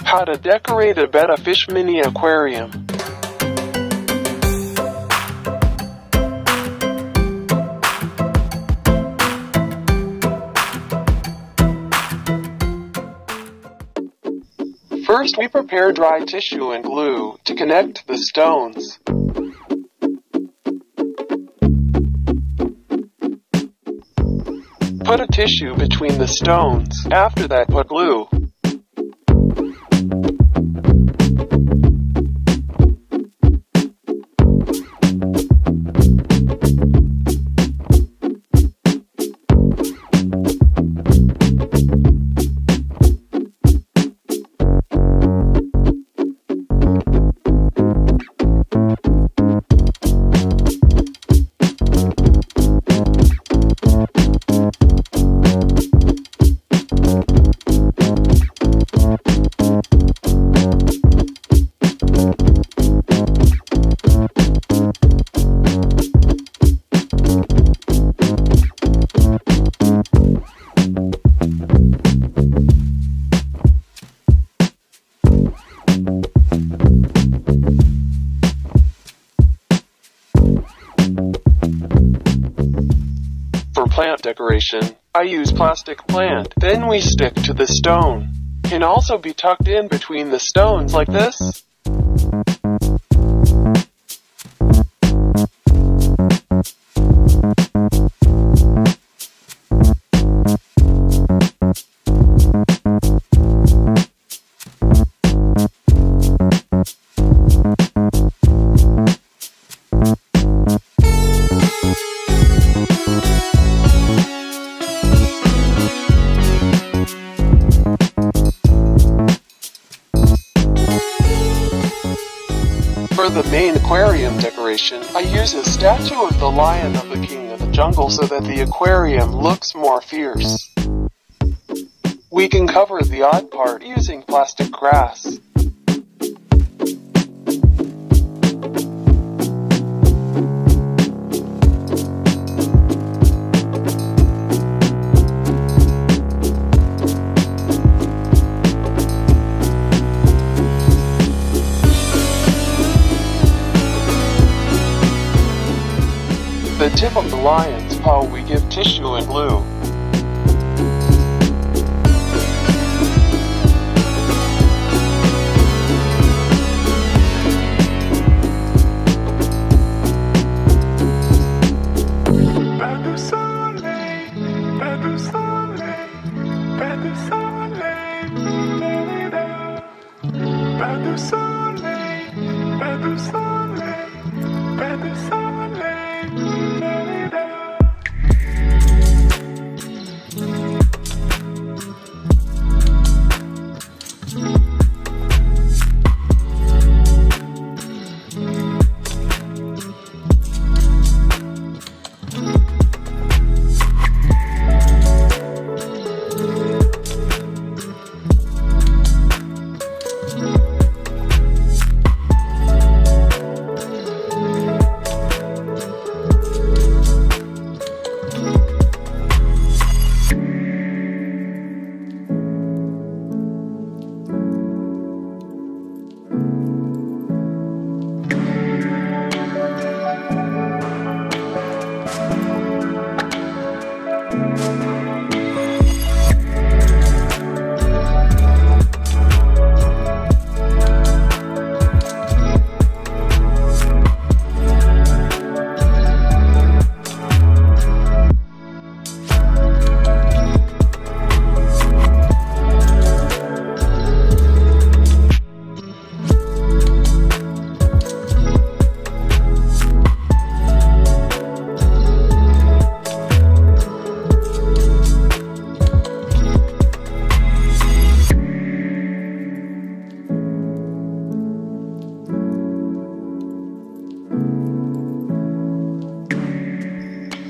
How to decorate a Betta Fish mini aquarium. First, we prepare dry tissue and glue to connect the stones. Put a tissue between the stones. After that, put glue. For plant decoration, I use plastic plant. Then we stick to the stone. Can also be tucked in between the stones like this. For the main aquarium decoration, I use a statue of the lion of the king of the jungle so that the aquarium looks more fierce. We can cover the odd part using plastic grass. The tip of the lion's paw we give tissue and glue.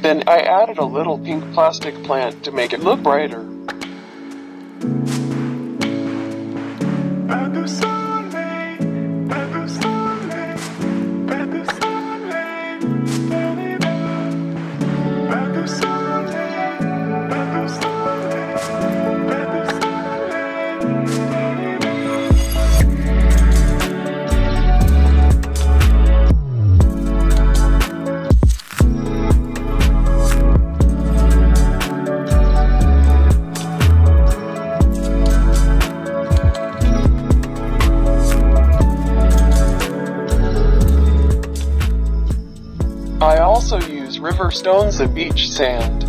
Then I added a little pink plastic plant to make it look brighter. also use river stones and beach sand.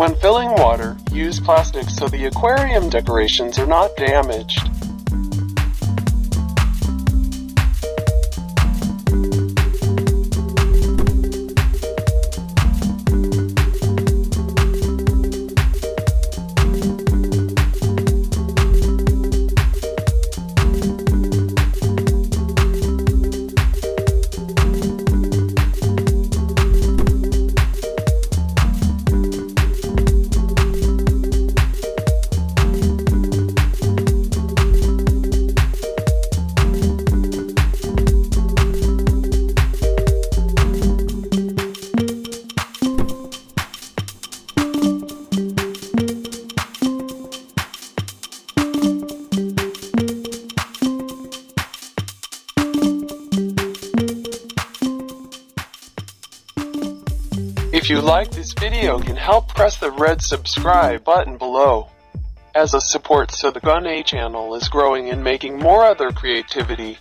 When filling water, use plastic so the aquarium decorations are not damaged. If you like this video, you can help press the red subscribe button below as a support so the Gun A channel is growing and making more other creativity.